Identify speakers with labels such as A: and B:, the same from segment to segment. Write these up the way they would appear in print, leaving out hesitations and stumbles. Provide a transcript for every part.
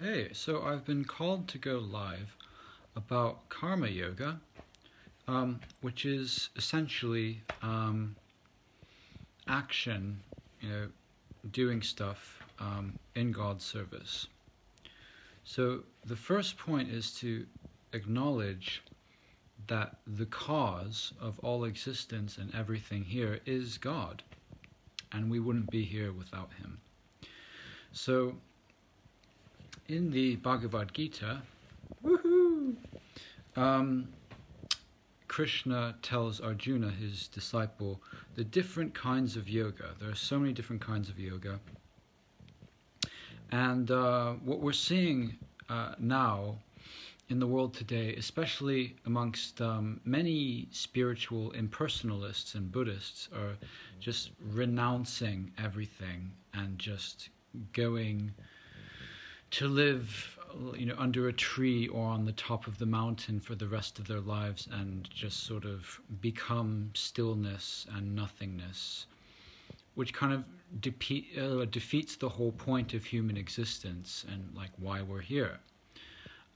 A: Hey, so I've been called to go live about karma yoga, which is essentially action, doing stuff in God's service. So the first point is to acknowledge that the cause of all existence and everything here is God, and we wouldn't be here without Him. So in the Bhagavad Gita, Krishna tells Arjuna, his disciple, the different kinds of yoga. There are so many different kinds of yoga. And what we're seeing now in the world today, especially amongst many spiritual impersonalists and Buddhists, are just renouncing everything and just going to live, under a tree or on the top of the mountain for the rest of their lives and just sort of become stillness and nothingness, which kind of defeats the whole point of human existence and why we're here.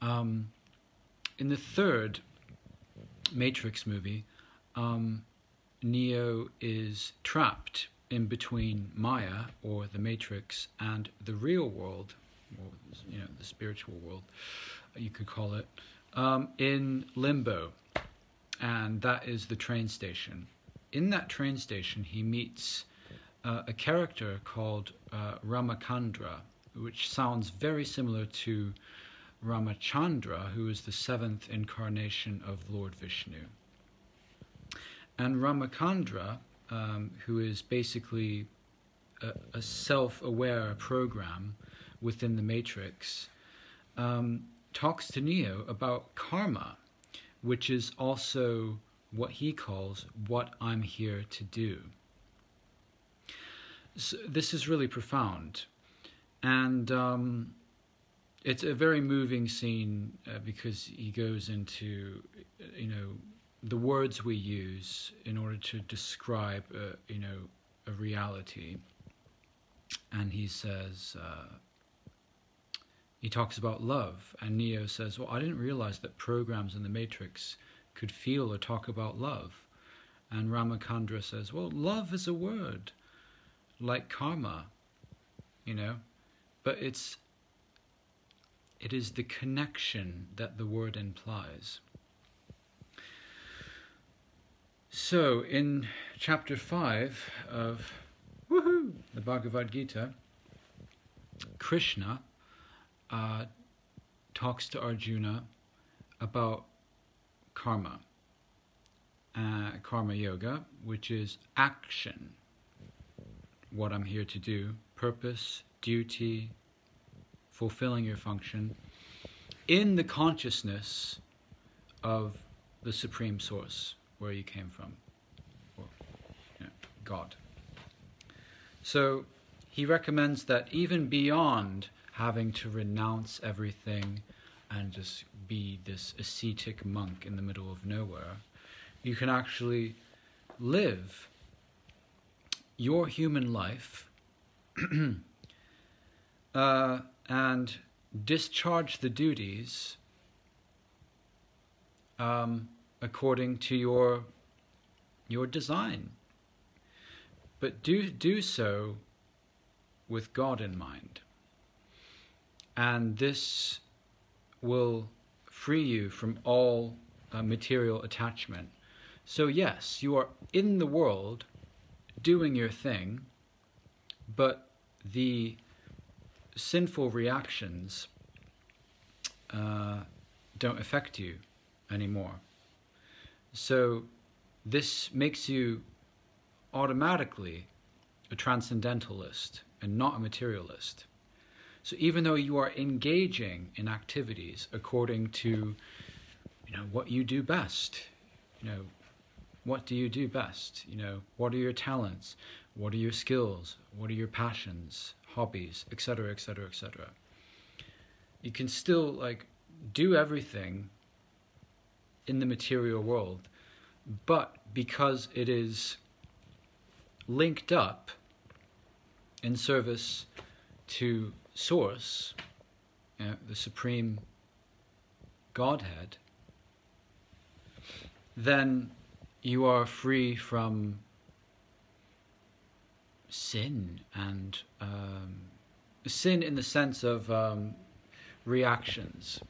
A: In the third Matrix movie, Neo is trapped in between Maya, or the Matrix, and the real world, or the spiritual world, you could call it, in limbo, and that is the train station. In that train station, he meets a character called Ramachandra, which sounds very similar to Ramachandra, who is the seventh incarnation of Lord Vishnu. And Ramachandra, who is basically a self-aware program within the Matrix, talks to Neo about karma, which is also what he calls what I'm here to do. So this is really profound, and it's a very moving scene because he goes into the words we use in order to describe a reality. And he says, he talks about love, and Neo says, well, I didn't realize that programs in the Matrix could feel or talk about love. And Ramachandra says, well, love is a word, like karma, but it is the connection that the word implies. So in chapter 5 of the Bhagavad Gita, Krishna talks to Arjuna about karma, karma yoga, which is action, what I'm here to do, purpose, duty, fulfilling your function in the consciousness of the Supreme Source, where you came from, or God. So he recommends that even beyond having to renounce everything and just be this ascetic monk in the middle of nowhere, you can actually live your human life and discharge the duties according to your design, but do so with God in mind, and this will free you from all material attachment. So yes, you are in the world doing your thing, but the sinful reactions don't affect you anymore. So this makes you automatically a transcendentalist and not a materialist. So even though you are engaging in activities according to what you do best, what do you do best? What are your talents? What are your skills? What are your passions, hobbies, etc., etc., etc.? You can still do everything in the material world, but because it is linked up in service to Source, the Supreme Godhead, then you are free from sin, and sin in the sense of reactions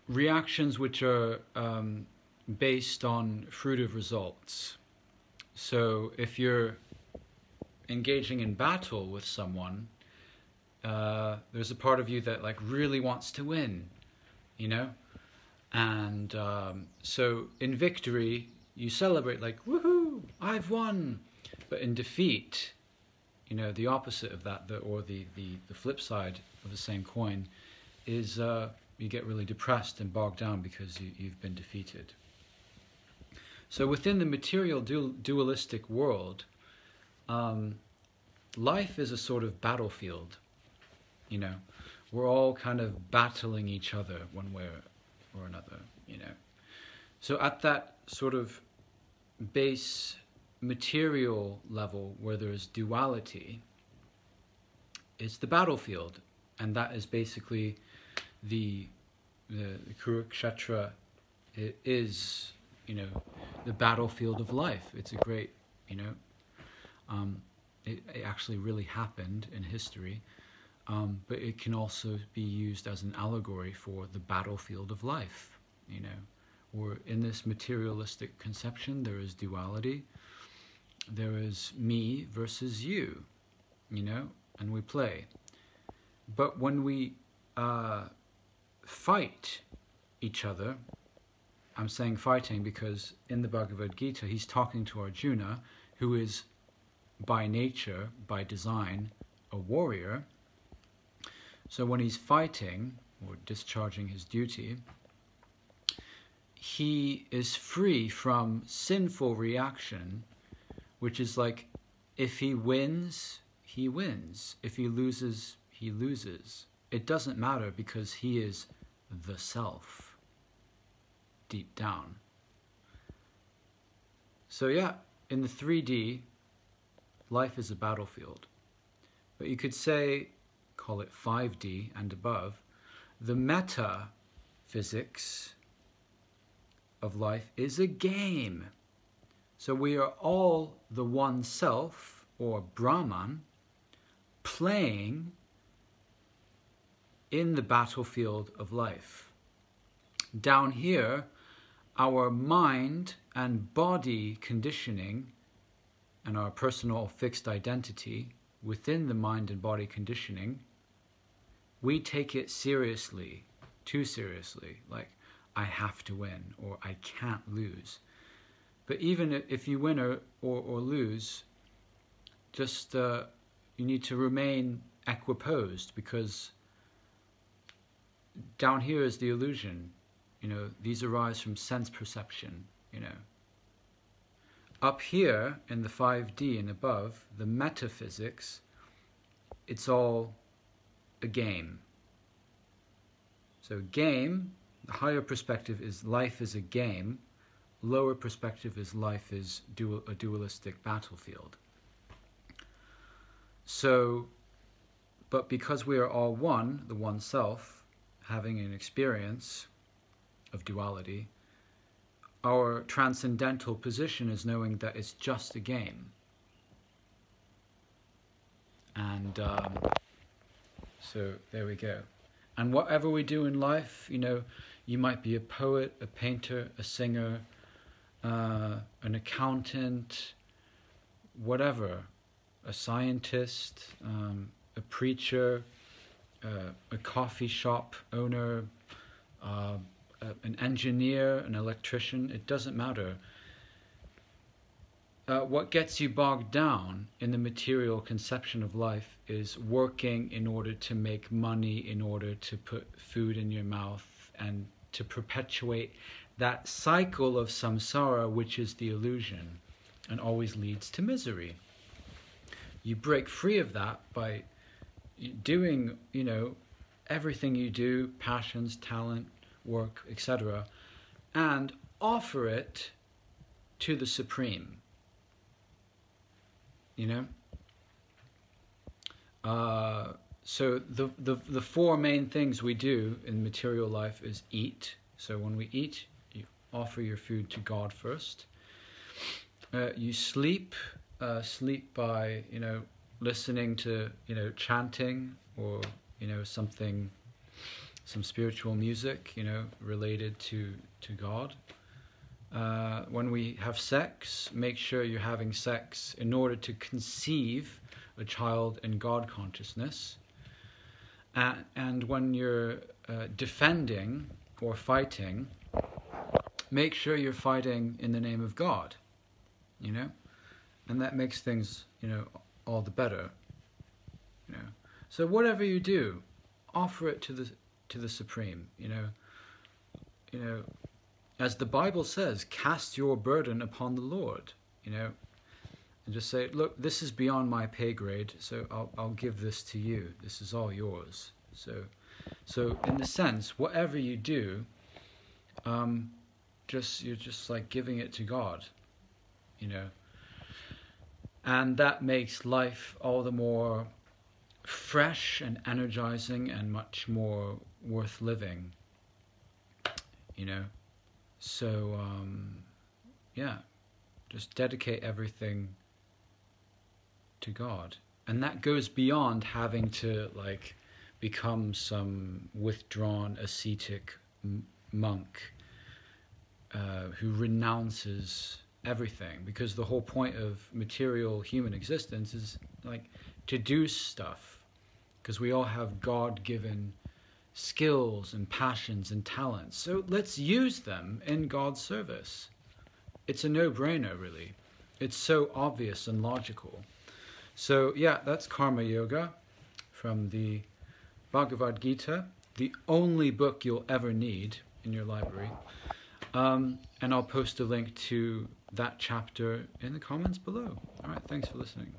A: which are based on fruitive results. So if you're engaging in battle with someone, there's a part of you that like really wants to win, you know, and so in victory you celebrate, like, woohoo, I've won. But in defeat, you know, the opposite of that, or the flip side of the same coin is you get really depressed and bogged down because you've been defeated. So within the material dualistic world, life is a sort of battlefield. You know, we're all kind of battling each other one way or another, you know. So at that sort of base material level where there's duality, it's the battlefield, and that is basically the Kurukshetra. It is, you know, the battlefield of life. It's a great, you know, it actually really happened in history, but it can also be used as an allegory for the battlefield of life, you know. Or in this materialistic conception, there is duality. There is me versus you, you know, and we play. But when we fight each other, I'm saying fighting because in the Bhagavad Gita, he's talking to Arjuna, who is by nature, by design, a warrior. So when he's fighting or discharging his duty, he is free from sinful reaction, which is like, if he wins, he wins. If he loses, he loses. It doesn't matter because he is the self, deep down. So yeah, in the 3D, life is a battlefield. But you could say, call it 5D and above, the meta-physics of life is a game. So we are all the one self, or Brahman, playing in the battlefield of life. Down here, our mind and body conditioning and our personal fixed identity within the mind and body conditioning, we take it seriously, too seriously, like, I have to win, or I can't lose. But even if you win or lose, just you need to remain equiposed, because down here is the illusion. You know, these arise from sense perception, you know. Up here in the 5D and above, the metaphysics, it's all a game. So game, the higher perspective is life is a game. Lower perspective is life is a dualistic battlefield. So, but because we are all one, the one self, having an experience of duality, our transcendental position is knowing that it's just a game. And so there we go. And whatever we do in life, you know, you might be a poet, a painter, a singer, an accountant, whatever, a scientist, a preacher, a coffee shop owner, an engineer, an electrician, it doesn't matter. What gets you bogged down in the material conception of life is working in order to make money, in order to put food in your mouth, and to perpetuate that cycle of samsara, which is the illusion, and always leads to misery. You break free of that by doing, you know, everything you do, passions, talent, work, etc., and offer it to the Supreme. You know? So the four main things we do in material life is eat. So when we eat, you offer your food to God first. You sleep by listening to chanting or some spiritual music related to God. When we have sex, make sure you're having sex in order to conceive a child in God consciousness. And when you're defending or fighting, make sure you're fighting in the name of God, and that makes things, all the better, So whatever you do, offer it to the Supreme, as the Bible says, cast your burden upon the Lord, and just say, look, this is beyond my pay grade, so I'll give this to you. This is all yours. So in the sense, whatever you do, you're just like giving it to God, and that makes life all the more fresh and energizing and much more worth living, So just dedicate everything to God, and that goes beyond having to become some withdrawn ascetic monk who renounces everything, because the whole point of material human existence is to do stuff, because we all have God-given skills and passions and talents, so let's use them in God's service. It's a no-brainer, really. It's so obvious and logical. So that's Karma Yoga from the Bhagavad Gita, the only book you'll ever need in your library. And I'll post a link to that chapter in the comments below. All right, thanks for listening.